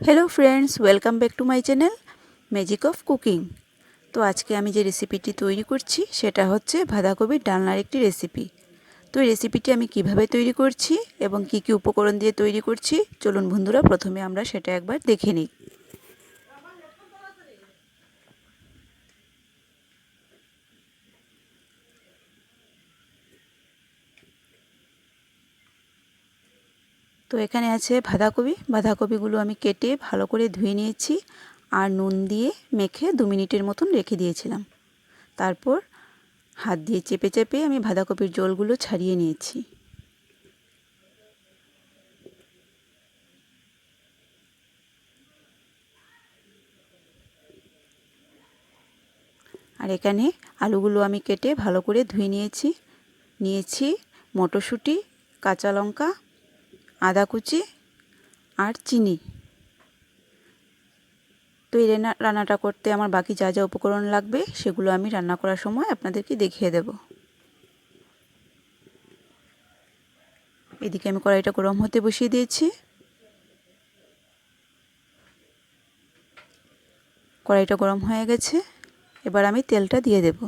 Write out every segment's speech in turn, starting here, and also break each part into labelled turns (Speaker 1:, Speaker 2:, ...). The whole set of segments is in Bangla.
Speaker 1: Hello friends, welcome back to my channel magic of cooking. तो आज के आमी जे रेसिपिटी तैरी करछि सेटा होच्छे बाँधाकपिर डालनार एकटी रेसिपि। तो এই রেসিপিটি আমি কিভাবে তৈরি করছি এবং কি কি উপকরণ দিয়ে তৈরি করছি চলুন বন্ধুরা প্রথমে আমরা সেটা একবার দেখে নিই। তো এখানে আছে বাঁধাকপি। বাঁধাকপিগুলো আমি কেটে ভালো করে ধুয়ে নিয়েছি আর নুন দিয়ে মেখে 2 মিনিটের মতন রেখে দিয়েছিলাম। তারপর হাত দিয়ে চেপে চেপে আমি বাঁধাকপির জলগুলো ছাড়িয়ে নিয়েছি। আর এখানে আলুগুলো আমি কেটে ভালো করে ধুয়ে নিয়েছি মটরশুঁটি, কাঁচা লঙ্কা, আদা কুচি আর চিনি। তো এই রান্নাটা করতে আমার বাকি যা যা উপকরণ লাগবে সেগুলো আমি রান্না করার সময় আপনাদেরকে দেখিয়ে দেব। এদিকে আমি কড়াইটা গরম হতে বসিয়ে দিয়েছি। কড়াইটা গরম হয়ে গেছে, এবার আমি তেলটা দিয়ে দেব।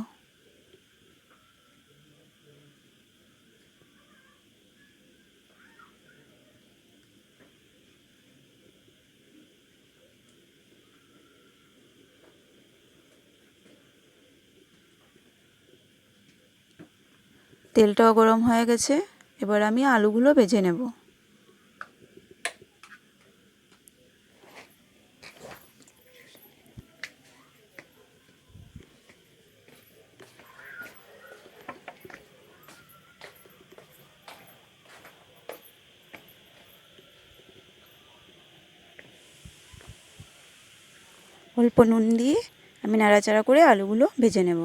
Speaker 1: তেলটাও গরম হয়ে গেছে, এবার আমি আলুগুলো ভেজে নেব। অল্প নুন দিয়ে আমি নাড়াচাড়া করে আলুগুলো ভেজে নেব।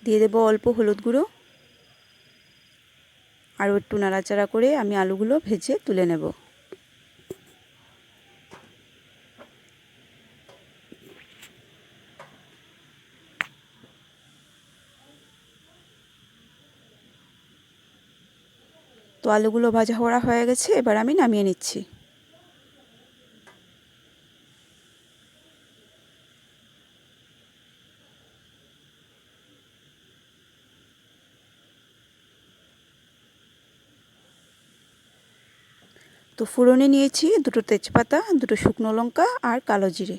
Speaker 1: দিয়ে দেব অল্প হলুদ গুঁড়ো, আরও একটু নাড়াচাড়া করে আমি আলুগুলো ভেজে তুলে নেব। তো আলুগুলো ভাজা হয়ে গেছে, এবার আমি নামিয়ে নিচ্ছি। তো ফোড়নে নিয়েছি 2টো তেজপাতা, 2টো শুকনো লঙ্কা আর কালো জিরে।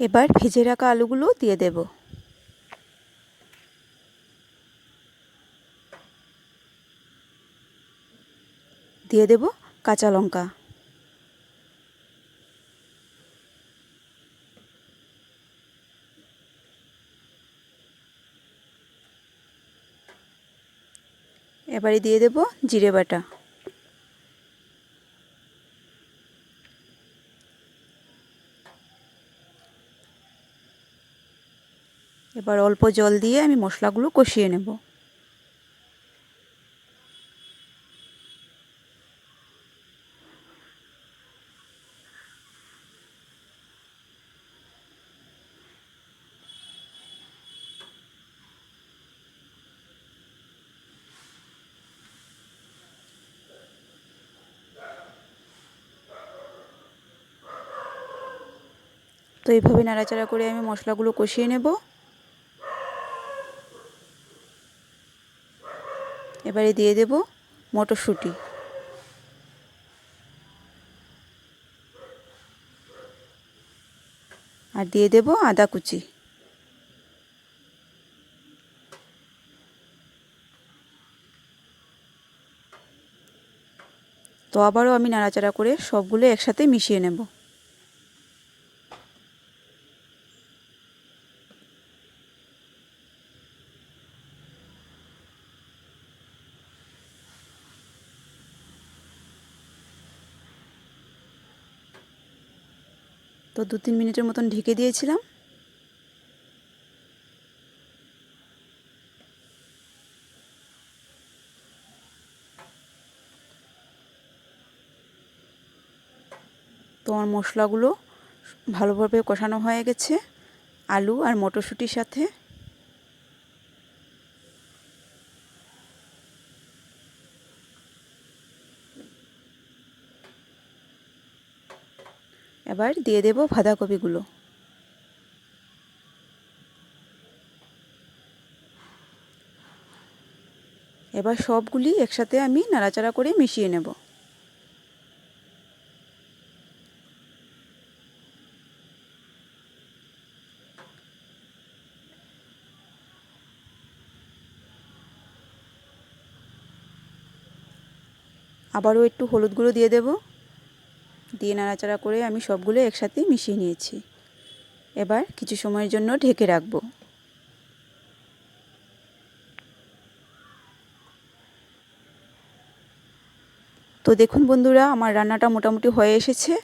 Speaker 1: এবার ভেজে রাখা আলুগুলো দিয়ে দেব। দিয়ে দেব কাঁচা লঙ্কা। এবারে দিয়ে দেব জিরে বাটা। এবার অল্প জল দিয়ে আমি মশলাগুলো কষিয়ে নেব। তো এইভাবে নাড়াচাড়া করে আমি মশলাগুলো কষিয়ে নেব। এবারে দিয়ে দেব মটরশুঁটি। আর দিয়ে দেব আদা কুচি। তো আবারও আমি নাড়াচাড়া করে সবগুলো একসাথে মিশিয়ে নেব। তো 2-3 মিনিটের মতন ঢেকে দিয়েছিলাম। তো আমার মশলাগুলো ভালোভাবে কষানো হয়ে গেছে আলু আর মটরশুঁটির সাথে। এবার দিয়ে দেব বাঁধাকপিগুলো। এবার সবগুলি একসাথে আমি নাড়াচাড়া করে মিশিয়ে নেব। আবারও একটু হলুদ গুঁড়ো দিয়ে দেব। দিয়ে নাড়াচাড়া করে আমি সবগুলো একসাথে মিশিয়ে নিয়েছি। এবার কিছু সময়ের জন্য ঢেকে রাখবো। তো দেখুন বন্ধুরা, আমার রান্নাটা মোটামুটি হয়ে এসেছে।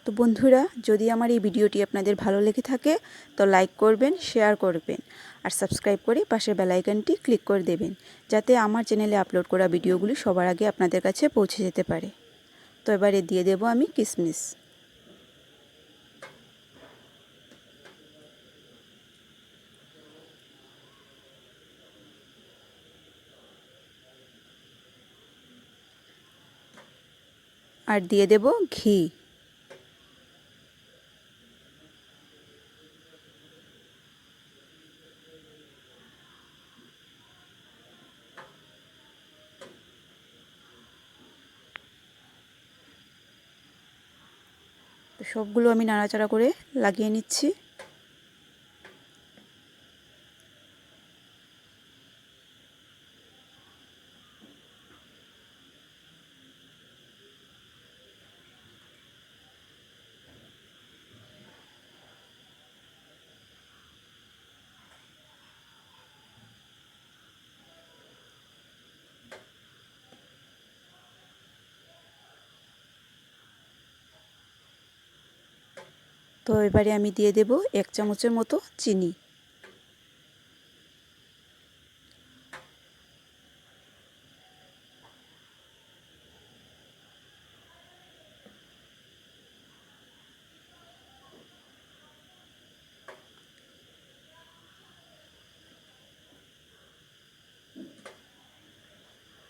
Speaker 1: তো বন্ধুরা, যদি আমার এই ভিডিওটি আপনাদের ভালো লেগে থাকে তো লাইক করবেন, শেয়ার করবেন আর সাবস্ক্রাইব করে পাশের বেল আইকনটি ক্লিক করে দেবেন, যাতে আমার চ্যানেলে আপলোড করা ভিডিওগুলি সবার আগে আপনাদের কাছে পৌঁছে যেতে পারে। তো এবারে দিয়ে দেব আমি কিশমিশ। আর দিয়ে দেব ঘি। তো সবগুলো আমি নাড়াচাড়া করে লাগিয়ে নিচ্ছি। তো এবারে আমি দিয়ে দেব 1 চামচের মতো চিনি।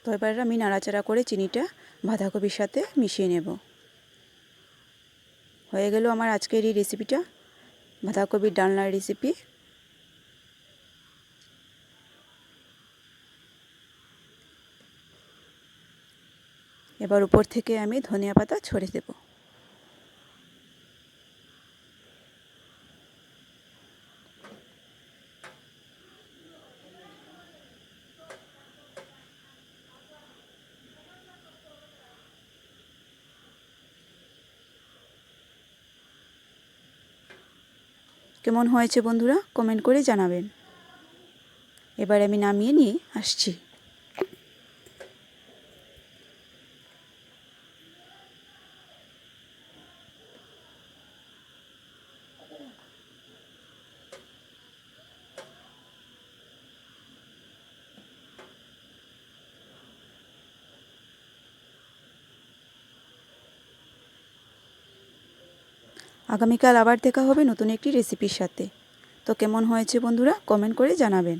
Speaker 1: তো এবার আমি নাড়াচাড়া করে চিনিটা বাঁধাকপির সাথে মিশিয়ে নেব। হয়ে গেল আমার আজকের এই রেসিপিটা, বাঁধাকপির ডালনার রেসিপি। এবার উপর থেকে আমি ধনিয়া পাতা ছড়িয়ে দেব। কেমন হয়েছে বন্ধুরা, কমেন্ট করে জানাবেন। এবার আমি নামিয়ে নিয়ে আসছি। আগামীকাল আবার দেখা হবে নতুন একটি রেসিপির সাথে। তো কেমন হয়েছে বন্ধুরা, কমেন্ট করে জানাবেন।